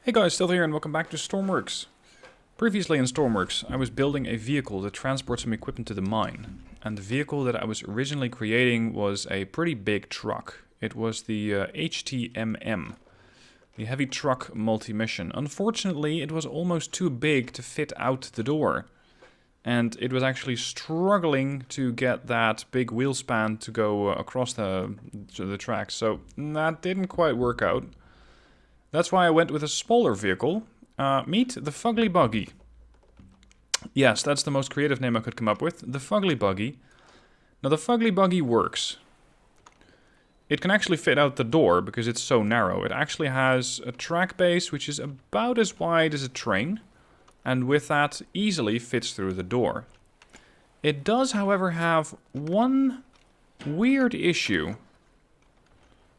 Hey guys, still here and welcome back to Stormworks. Previously in Stormworks, I was building a vehicle to transport some equipment to the mine. And the vehicle that I was originally creating was a pretty big truck. It was the HTMM, the Heavy Truck Multi-Mission. Unfortunately, it was almost too big to fit out the door. And it was actually struggling to get that big wheel span to go across the tracks. So that didn't quite work out. That's why I went with a smaller vehicle. Meet the fugly buggy. Yes, that's the most creative name I could come up with. The fugly buggy. Now the fugly buggy works. It can actually fit out the door because it's so narrow. It actually has a track base which is about as wide as a train. And with that, easily fits through the door. It does, however, have one weird issue.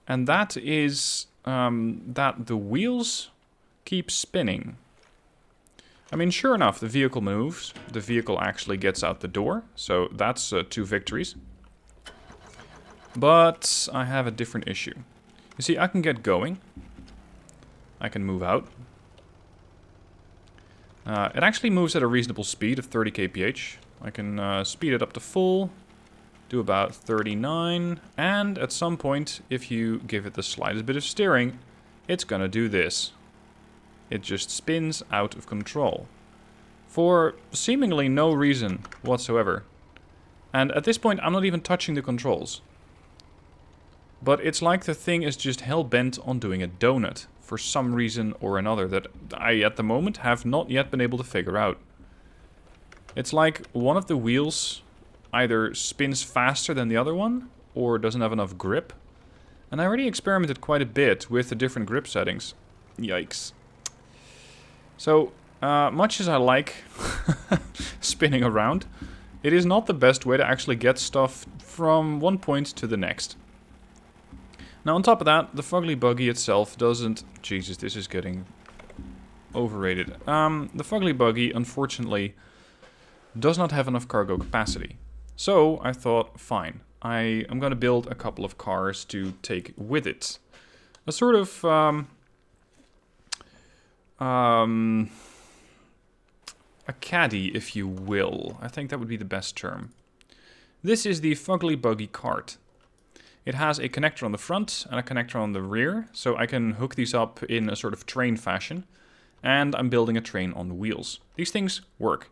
And that is that the wheels keep spinning. I mean, sure enough, the vehicle moves. The vehicle actually gets out the door. So that's 2 victories. But I have a different issue. You see, I can get going. I can move out. It actually moves at a reasonable speed of 30 kph. I can speed it up to full, do about 39, and at some point, if you give it the slightest bit of steering, it's gonna do this. It just spins out of control. For seemingly no reason whatsoever. And at this point, I'm not even touching the controls. But it's like the thing is just hell-bent on doing a donut. For some reason or another that I, at the moment, have not yet been able to figure out. It's like one of the wheels either spins faster than the other one, or doesn't have enough grip. And I already experimented quite a bit with the different grip settings. Yikes. So, much as I like spinning around, it is not the best way to actually get stuff from one point to the next. Now, on top of that, the fugly buggy itself doesn't... Jesus, this is getting overrated. The fugly buggy, unfortunately, does not have enough cargo capacity. So, I thought, fine, I am going to build a couple of cars to take with it. A sort of... a caddy, if you will. I think that would be the best term. This is the fugly buggy cart. It has a connector on the front and a connector on the rear, so I can hook these up in a sort of train fashion. And I'm building a train on the wheels. These things work.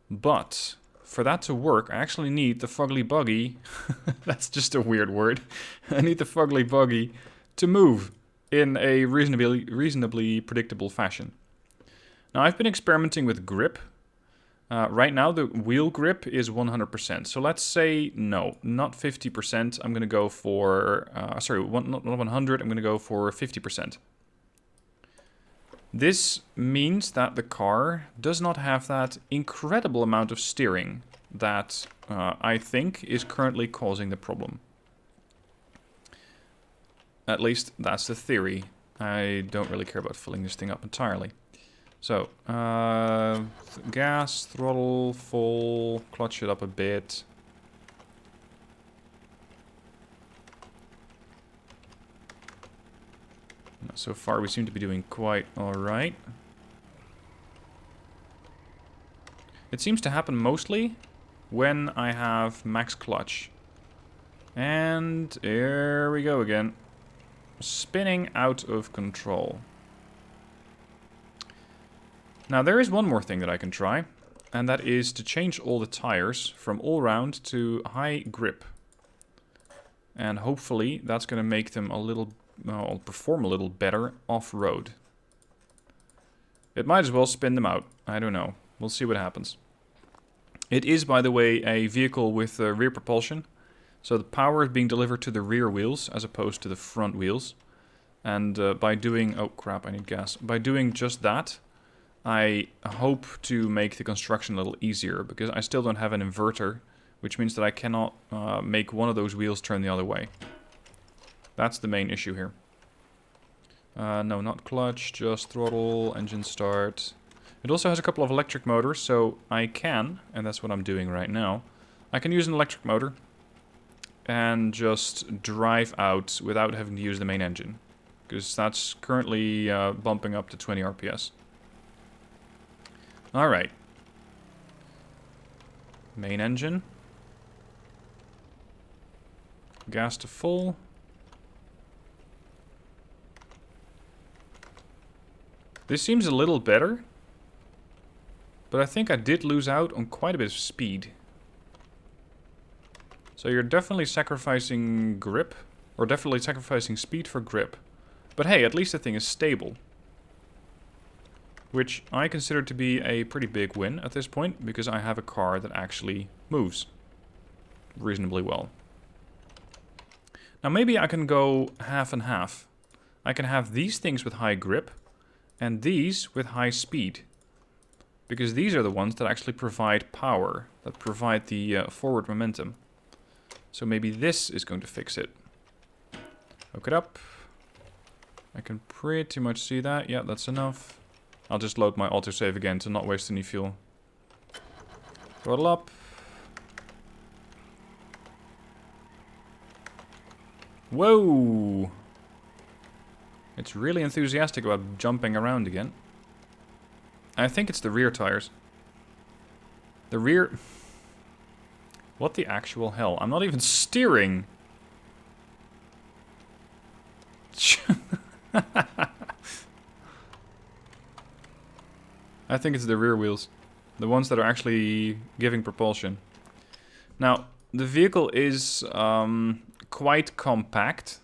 But for that to work, I actually need the fugly buggy, that's just a weird word, I need the fugly buggy to move in a reasonably predictable fashion. Now I've been experimenting with grip. Right now, the wheel grip is 100%. So let's say, no, not 50%. I'm going to go for, not 100. I'm going to go for 50%. This means that the car does not have that incredible amount of steering that I think is currently causing the problem. At least that's the theory. I don't really care about filling this thing up entirely. So, gas, throttle, full, clutch it up a bit. So far we seem to be doing quite alright. It seems to happen mostly when I have max clutch. And here we go again. Spinning out of control. Now there is one more thing that I can try, and that is to change all the tires from all-round to high grip. And hopefully that's going to make them a little, perform a little better off-road. It might as well spin them out, I don't know, we'll see what happens. It is, by the way, a vehicle with rear propulsion, so the power is being delivered to the rear wheels as opposed to the front wheels. And by doing, oh crap, I need gas, by doing just that, I hope to make the construction a little easier, because I still don't have an inverter, which means that I cannot make one of those wheels turn the other way. That's the main issue here. No, not clutch, just throttle, engine start. It also has a couple of electric motors, so I can, and that's what I'm doing right now, I can use an electric motor and just drive out without having to use the main engine. because that's currently bumping up to 20 RPS. Alright. Main engine. Gas to full. This seems a little better. But I think I did lose out on quite a bit of speed. So you're definitely sacrificing grip. Or definitely sacrificing speed for grip. But hey, at least the thing is stable. Which I consider to be a pretty big win at this point. Because I have a car that actually moves reasonably well. Now maybe I can go half and half. I can have these things with high grip. And these with high speed. Because these are the ones that actually provide power. That provide the forward momentum. So maybe this is going to fix it. Hook it up. I can pretty much see that. Yeah, that's enough. I'll just load my autosave again to not waste any fuel. Throttle up. Whoa! It's really enthusiastic about jumping around again. I think it's the rear tires. The rear... What the actual hell? I'm not even steering! I think it's the rear wheels. The ones that are actually giving propulsion. Now, the vehicle is quite compact.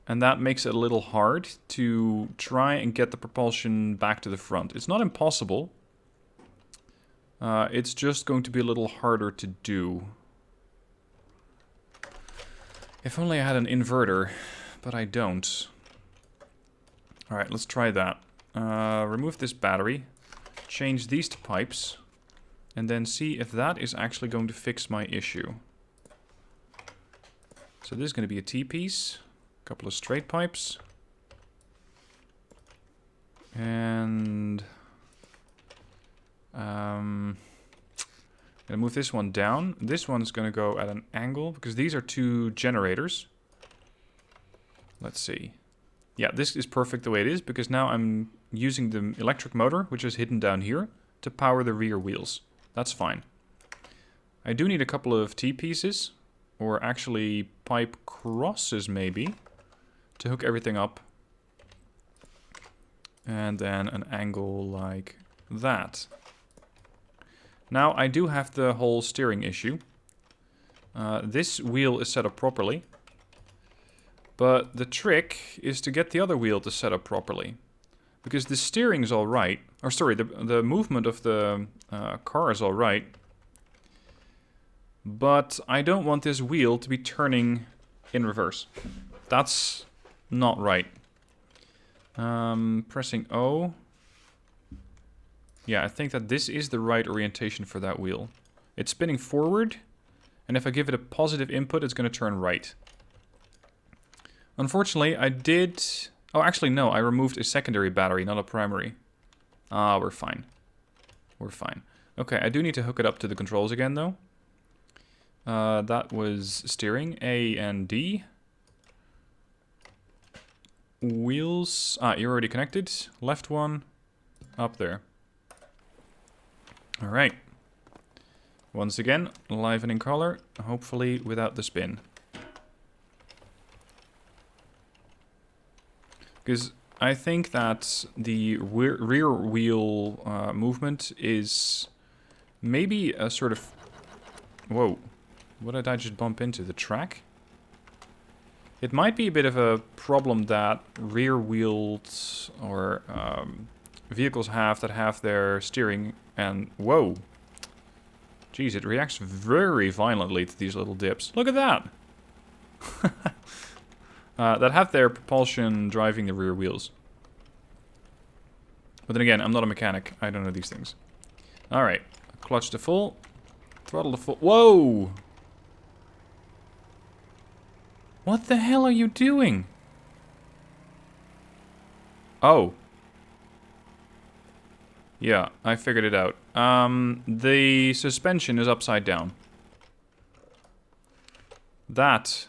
And that makes it a little hard to try and get the propulsion back to the front. It's not impossible. It's just going to be a little harder to do. If only I had an inverter, but I don't. Alright, let's try that. Remove this battery. Change these to pipes. And then see if that is actually going to fix my issue. So this is going to be a T-piece. Couple of straight pipes. And I'm gonna move this one down. This one's gonna go at an angle because these are two generators. Let's see. Yeah, this is perfect the way it is because now I'm using the electric motor, which is hidden down here, to power the rear wheels. That's fine. I do need a couple of T-pieces, or actually pipe crosses maybe, to hook everything up. And then an angle like that. Now I do have the whole steering issue. This wheel is set up properly. But the trick is to get the other wheel to set up properly. Because the steering is alright. Or sorry, the movement of the car is alright. But I don't want this wheel to be turning in reverse. That's not right. Pressing O. Yeah, I think that this is the right orientation for that wheel. It's spinning forward. And if I give it a positive input, it's going to turn right. Unfortunately, I did... Oh, actually, no. I removed a secondary battery, not a primary. Ah, we're fine. We're fine. Okay, I do need to hook it up to the controls again, though. That was steering. A and D. Wheels. Ah, you're already connected. Left one. Up there. Alright. Once again, live and in color. Hopefully without the spin. Because I think that the rear wheel movement is maybe a sort of... Whoa. What did I just bump into? The track? It might be a bit of a problem that rear-wheeled or vehicles have that have their steering and... Whoa. Jeez, it reacts very violently to these little dips. Look at that! That have their propulsion driving the rear wheels. But then again, I'm not a mechanic. I don't know these things. Alright. Clutch to full. Throttle to full. Whoa! What the hell are you doing? Oh. Yeah, I figured it out. The suspension is upside down. That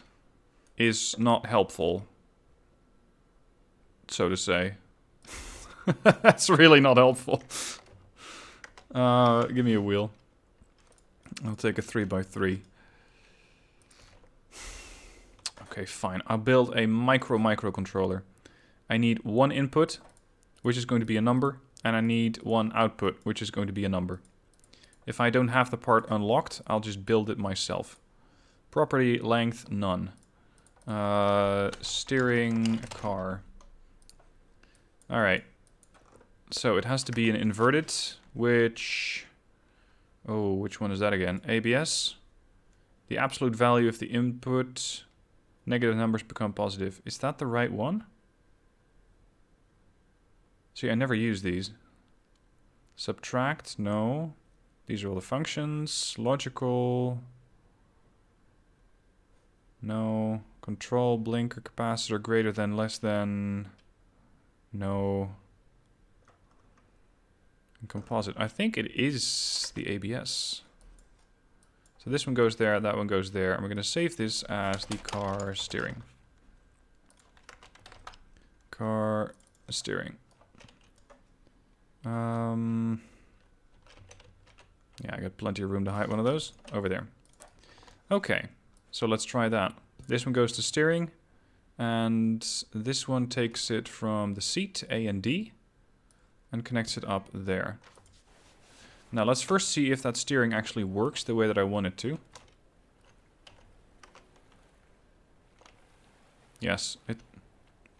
is not helpful. so to say. That's really not helpful. Give me a wheel. I'll take a 3x3. Okay, fine. I'll build a microcontroller. I need one input, which is going to be a number, and I need one output, which is going to be a number. If I don't have the part unlocked, I'll just build it myself. Property length, none. Steering car. Alright. So it has to be an inverted, which... Oh, which one is that again? ABS. The absolute value of the input... Negative numbers become positive. Is that the right one? See, I never use these. Subtract, no. These are all the functions. Logical. No. Control, blinker, capacitor, greater than, less than. No. And composite. I think it is the ABS. So this one goes there, that one goes there, and we're going to save this as the car steering. Car steering. Yeah, I got plenty of room to hide one of those. Over there. Okay, so let's try that. This one goes to steering, and this one takes it from the seat, A and D, and connects it up there. Now let's first see if that steering actually works the way that I want it to. Yes, it...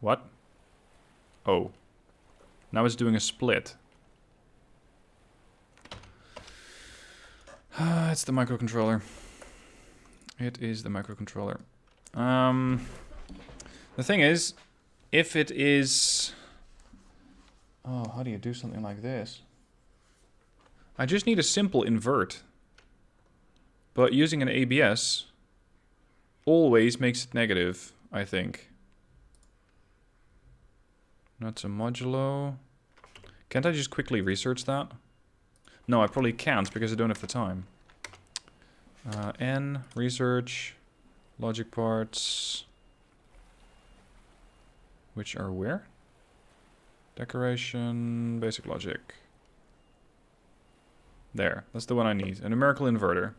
What? Oh. Now it's doing a split. It's the microcontroller. It is the microcontroller. The thing is, if it is... Oh, how do you do something like this? I just need a simple invert. But using an ABS always makes it negative, I think. That's a modulo. Can't I just quickly research that? No, I probably can't because I don't have the time. N, research, logic parts. Which are where? Decoration, basic logic. There, that's the one I need. A numerical inverter.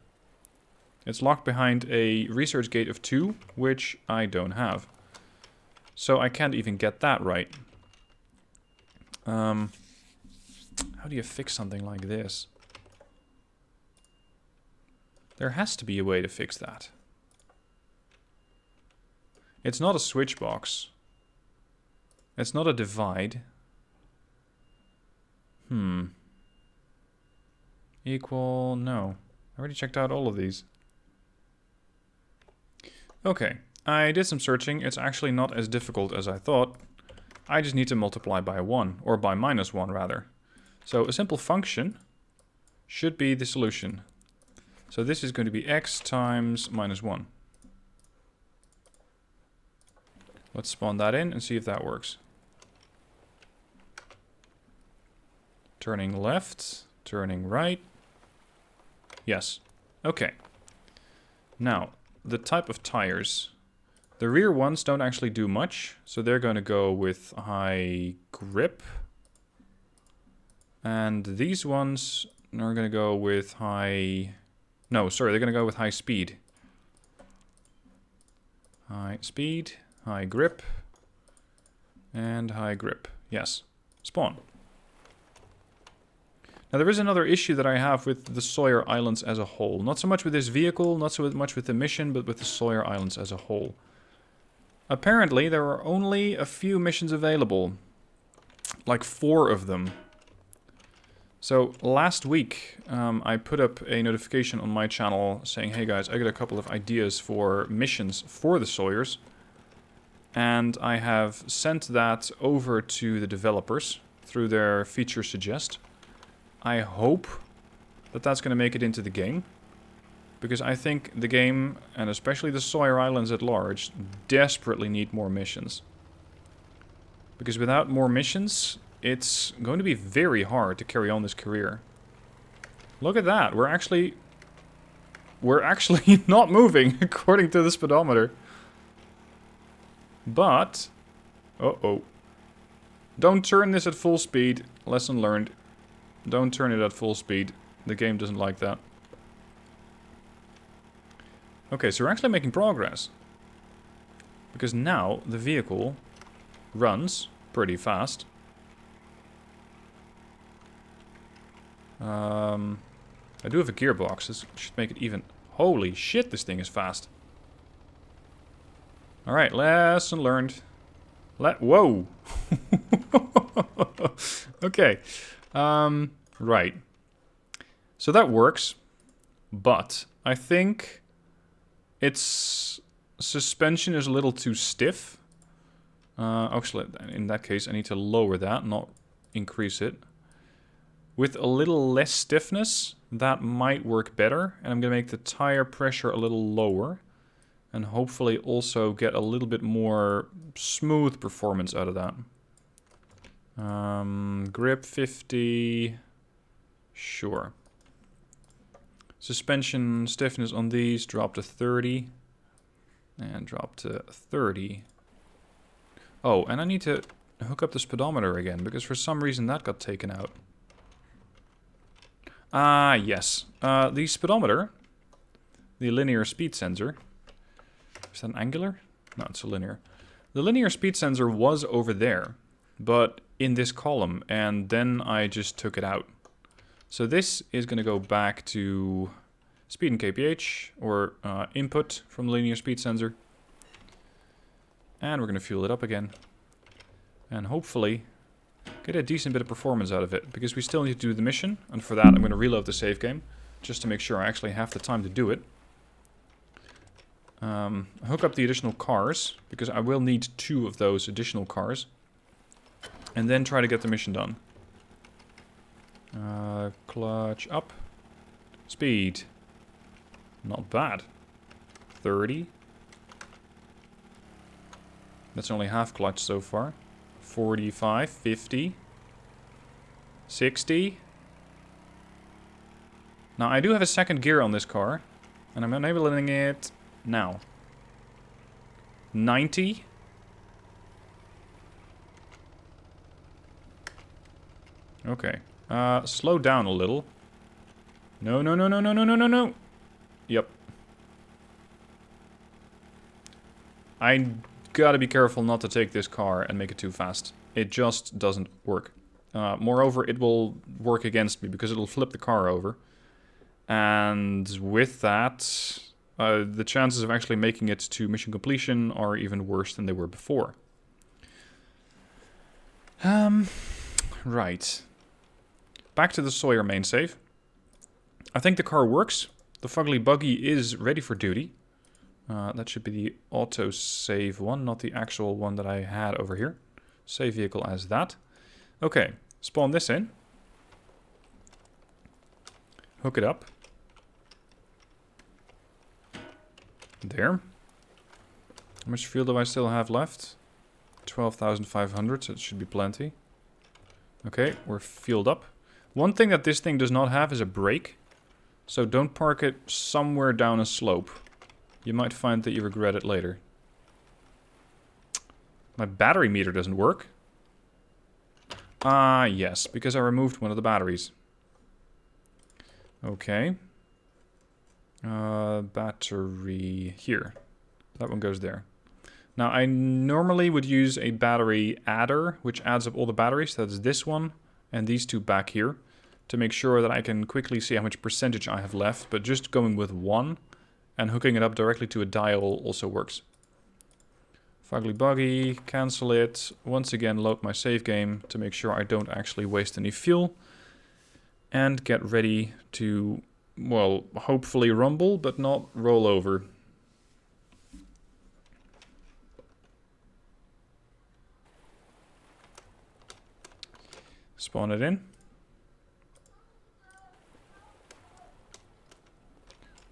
It's locked behind a research gate of 2, which I don't have. So I can't even get that right. How do you fix something like this? There has to be a way to fix that. It's not a switch box. It's not a divide. Equal, no. I already checked out all of these. Okay, I did some searching. It's actually not as difficult as I thought. I just need to multiply by 1, or by -1 rather. So a simple function should be the solution. So this is going to be x times -1. Let's spawn that in and see if that works. Turning left, turning right. Yes. Okay. Now, the type of tires. The rear ones don't actually do much, so they're going to go with high grip. And these ones are going to go with high... No, sorry, they're going to go with high speed. High speed, high grip, and high grip. Yes. Spawn. Now there is another issue that I have with the Sawyer Islands as a whole. Not so much with this vehicle, not so much with the mission, but with the Sawyer Islands as a whole. Apparently there are only a few missions available. Like 4 of them. So last week I put up a notification on my channel saying, hey guys, I got a couple of ideas for missions for the Sawyers. And I have sent that over to the developers through their feature suggest. I hope that that's going to make it into the game. Because I think the game, and especially the Sawyer Islands at large, desperately need more missions. Because without more missions, it's going to be very hard to carry on this career. Look at that, we're actually not moving according to the speedometer. But, uh-oh, Don't turn this at full speed. Lesson learned. Don't turn it at full speed. The game doesn't like that. Okay, so we're actually making progress. Because now the vehicle runs pretty fast. I do have a gearbox. This should make it even... Holy shit, this thing is fast. Alright, lesson learned. Whoa! Okay. Right. So that works. But I think its suspension is a little too stiff. Actually, in that case, I need to lower that, not increase it. With a little less stiffness, that might work better. And I'm going to make the tire pressure a little lower. And hopefully also get a little bit more smooth performance out of that. Grip 50. Sure. Suspension stiffness on these drop to 30. And drop to 30. Oh, and I need to hook up the speedometer again, because for some reason that got taken out. Ah, yes. The speedometer, the linear speed sensor. Is that an angular? No, it's a linear. The linear speed sensor was over there, but in this column, and then I just took it out. So this is going to go back to speed and kph, or input from the linear speed sensor. And we're going to fuel it up again. And hopefully get a decent bit of performance out of it, because we still need to do the mission, and for that I'm going to reload the save game, just to make sure I actually have the time to do it. Hook up the additional cars, because I will need 2 of those additional cars. And then try to get the mission done. Clutch up. Speed. Not bad. 30. That's only half clutch so far. 45, 50. 60. Now I do have a second gear on this car. And I'm enabling it now. 90. Okay. Slow down a little. No, no, no, no, no, no, no, no, no. Yep. I gotta be careful not to take this car and make it too fast. It just doesn't work. Moreover, it will work against me because it'll flip the car over. And with that, the chances of actually making it to mission completion are even worse than they were before. Right. Back to the Sawyer main save. I think the car works. The fugly buggy is ready for duty. That should be the auto-save one, not the actual one that I had over here. Save vehicle as that. Okay, spawn this in. Hook it up. There. How much fuel do I still have left? 12,500, so it should be plenty. Okay, we're fueled up. One thing that this thing does not have is a brake. So don't park it somewhere down a slope. You might find that you regret it later. My battery meter doesn't work. Ah, yes, because I removed one of the batteries. Okay. Battery here. That one goes there. Now, I normally would use a battery adder, which adds up all the batteries. That's this one and these 2 back here, to make sure that I can quickly see how much percentage I have left. But just going with 1 and hooking it up directly to a dial also works. Fugly buggy, cancel it. Once again, load my save game to make sure I don't actually waste any fuel. And get ready to, well, hopefully rumble, but not roll over. Spawn it in.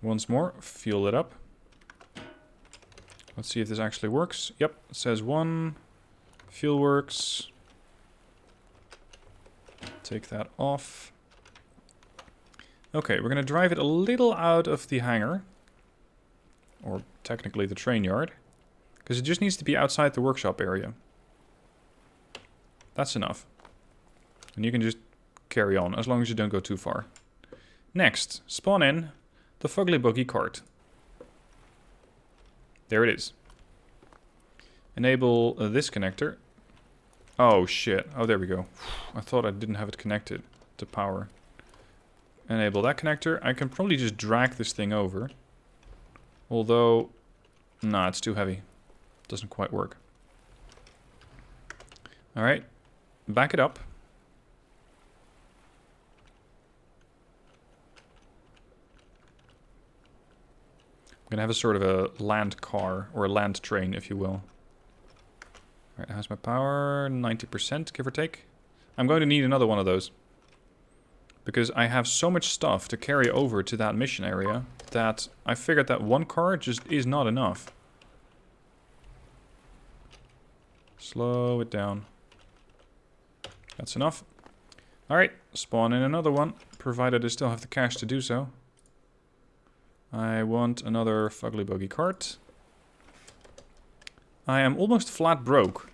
Once more, fuel it up. Let's see if this actually works. Yep, it says 1. Fuel works. Take that off. Okay, we're going to drive it a little out of the hangar. Or technically the train yard. Because it just needs to be outside the workshop area. That's enough. And you can just carry on, as long as you don't go too far. Next, spawn in the fugly buggy cart. There it is. Enable this connector. Oh shit. Oh, there we go. I thought I didn't have it connected to power. Enable that connector. I can probably just drag this thing over. Although, nah, it's too heavy. Doesn't quite work. Alright. Back it up. I'm gonna have a sort of a land car, or a land train, if you will. Alright, how's my power? 90%, give or take. I'm going to need another one of those. Because I have so much stuff to carry over to that mission area that I figured that one car just is not enough. Slow it down. That's enough. Alright, spawn in another one, provided I still have the cash to do so. I want another fugly buggy cart. I am almost flat broke.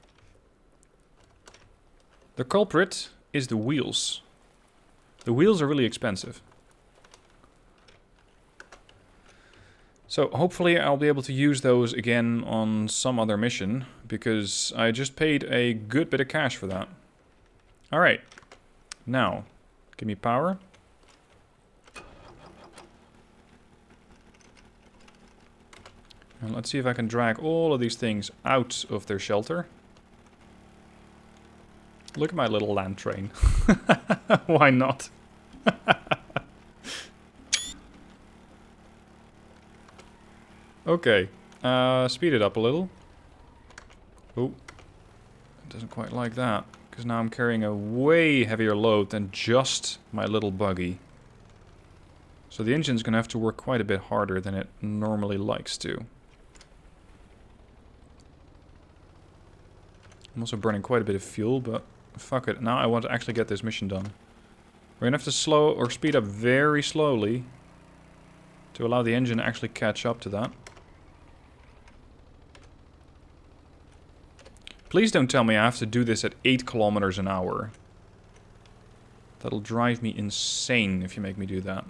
The culprit is the wheels. The wheels are really expensive. So hopefully I'll be able to use those again on some other mission, because I just paid a good bit of cash for that. Alright. Now, give me power. And let's see if I can drag all of these things out of their shelter. Look at my little land train. Why not? Okay. Speed it up a little. Oh. It doesn't quite like that. Because now I'm carrying a way heavier load than just my little buggy. So the engine's going to have to work quite a bit harder than it normally likes to. I'm also burning quite a bit of fuel, but fuck it. Now I want to actually get this mission done. We're going to have to slow or speed up very slowly to allow the engine to actually catch up to that. Please don't tell me I have to do this at 8 kilometers an hour. That'll drive me insane if you make me do that.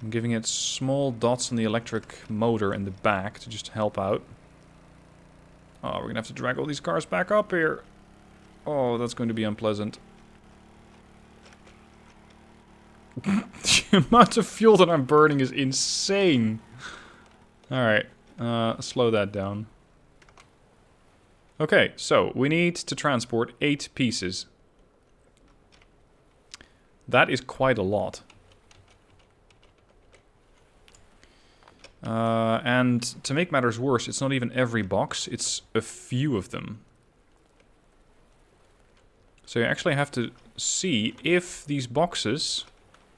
I'm giving it small dots on the electric motor in the back to just help out. Oh, we're gonna have to drag all these cars back up here. Oh, that's going to be unpleasant. The amount of fuel that I'm burning is insane. Alright, slow that down. Okay, so we need to transport 8 pieces. That is quite a lot. And to make matters worse, it's not even every box, it's a few of them. So you actually have to see if these boxes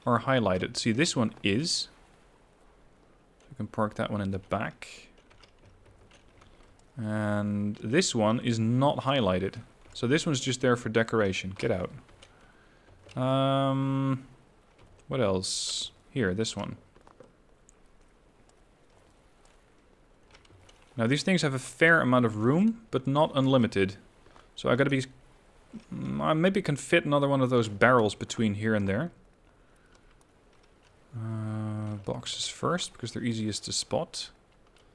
are highlighted. See, this one is. You can park that one in the back. And this one is not highlighted. So this one's just there for decoration. Get out. What else? Here, this one. Now these things have a fair amount of room, but not unlimited. So I gotta be... I maybe can fit another one of those barrels between here and there. Boxes first, because they're easiest to spot.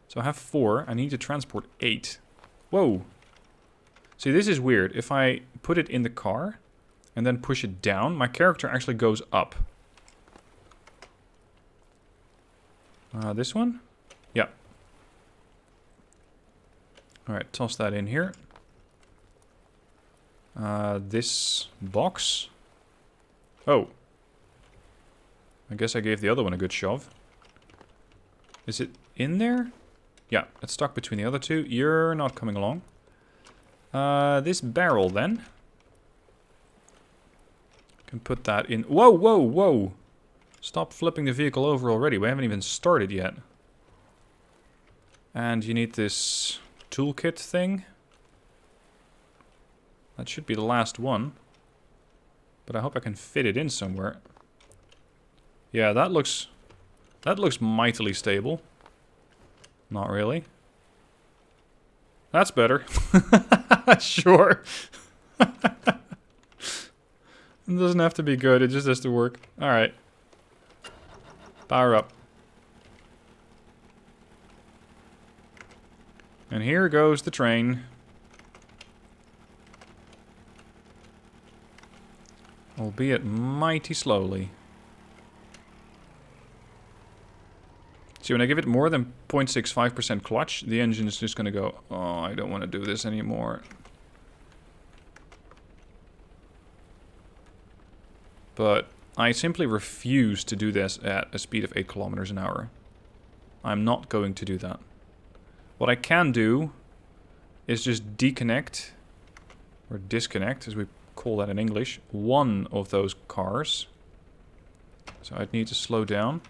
So I have 4. I need to transport 8. Whoa! See, this is weird. If I put it in the car and then push it down, my character actually goes up. This one? Yeah. Alright, toss that in here. This box. Oh. I guess I gave the other one a good shove. Is it in there? Yeah, it's stuck between the other two. You're not coming along. This barrel then. Can put that in. Whoa, whoa, whoa! Stop flipping the vehicle over already. We haven't even started yet. And you need this toolkit thing. That should be the last one. But I hope I can fit it in somewhere. Yeah, that looks mightily stable. Not really. That's better. Sure. It doesn't have to be good, it just has to work. Alright. Power up. And here goes the train. Albeit mighty slowly. See, when I give it more than 0.65% clutch, the engine is just gonna go, oh, I don't want to do this anymore. But I simply refuse to do this at a speed of 8 kilometers an hour. I'm not going to do that. What I can do is just deconnect, or disconnect, as we call that in English, one of those cars. So I'd need to slow down.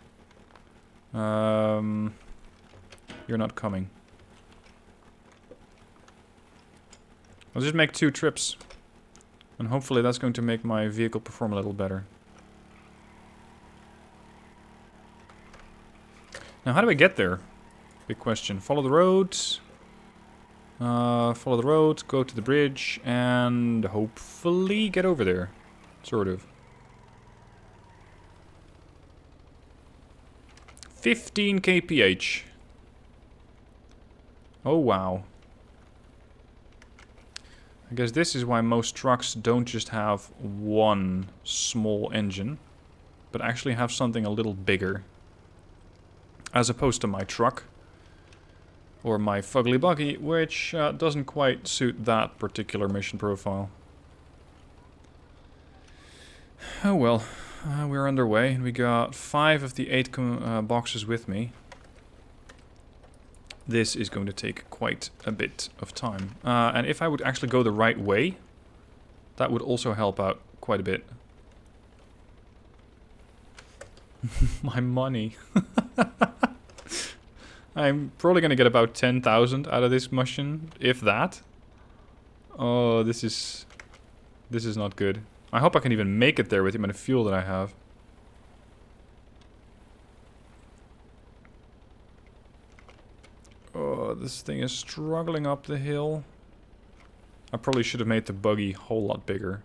You're not coming. I'll just make 2 trips. And hopefully that's going to make my vehicle perform a little better. Now, how do I get there? Big question. Follow the roads. Follow the road, go to the bridge, and hopefully get over there. Sort of. 15 kph. Oh, wow. I guess this is why most trucks don't just have one small engine, but actually have something a little bigger. As opposed to my truck. Or my fugly buggy, which doesn't quite suit that particular mission profile. Oh well, we're underway, and we got 5 of the 8 boxes with me. This is going to take quite a bit of time. And if I would actually go the right way, that would also help out quite a bit. My money. I'm probably going to get about 10,000 out of this mission, if that. Oh, this is not good. I hope I can even make it there with the amount of fuel that I have. Oh, this thing is struggling up the hill. I probably should have made the buggy a whole lot bigger.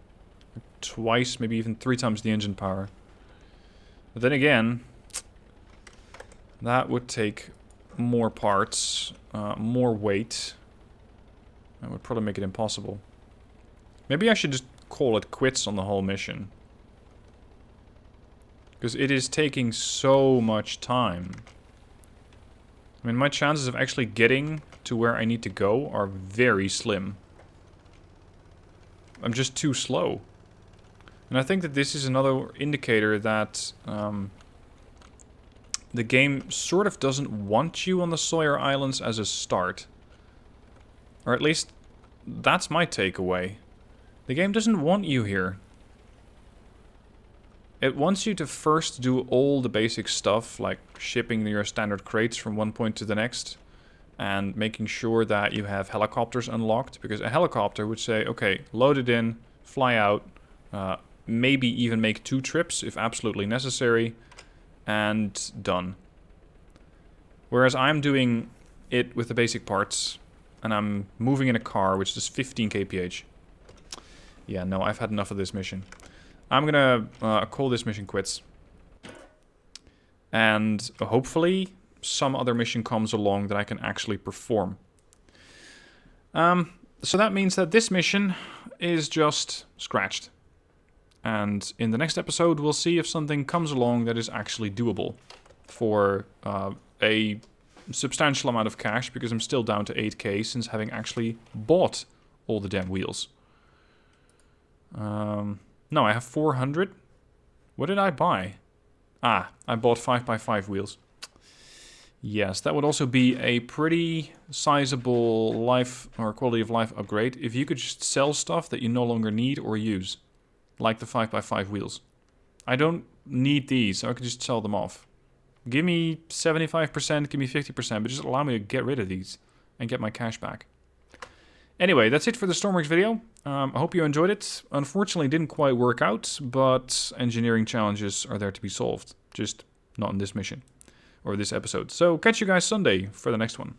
Like twice, maybe even 3 times the engine power. But then again, that would take more parts, more weight. That would probably make it impossible. Maybe I should just call it quits on the whole mission. Because it is taking so much time. I mean, my chances of actually getting to where I need to go are very slim. I'm just too slow. And I think that this is another indicator that the game sort of doesn't want you on the Sawyer Islands as a start. Or at least, that's my takeaway. The game doesn't want you here. It wants you to first do all the basic stuff, like shipping your standard crates from one point to the next, and making sure that you have helicopters unlocked, because a helicopter would say, okay, load it in, fly out, maybe even make 2 trips if absolutely necessary, and done. Whereas I'm doing it with the basic parts, and I'm moving in a car, which is 15 kph. Yeah, no, I've had enough of this mission. I'm gonna call this mission quits. And hopefully some other mission comes along that I can actually perform. So that means that this mission is just scratched. And in the next episode, we'll see if something comes along that is actually doable for a substantial amount of cash, because I'm still down to 8k since having actually bought all the damn wheels. No, I have 400. What did I buy? Ah, I bought 5x5 wheels. Yes, that would also be a pretty sizable life or quality of life upgrade if you could just sell stuff that you no longer need or use. Like the 5x5 wheels. I don't need these, so I could just sell them off. Give me 75%, give me 50%, but just allow me to get rid of these and get my cash back. Anyway, that's it for the Stormworks video. I hope you enjoyed it. Unfortunately, it didn't quite work out, but engineering challenges are there to be solved. Just not in this mission or this episode. So catch you guys Sunday for the next one.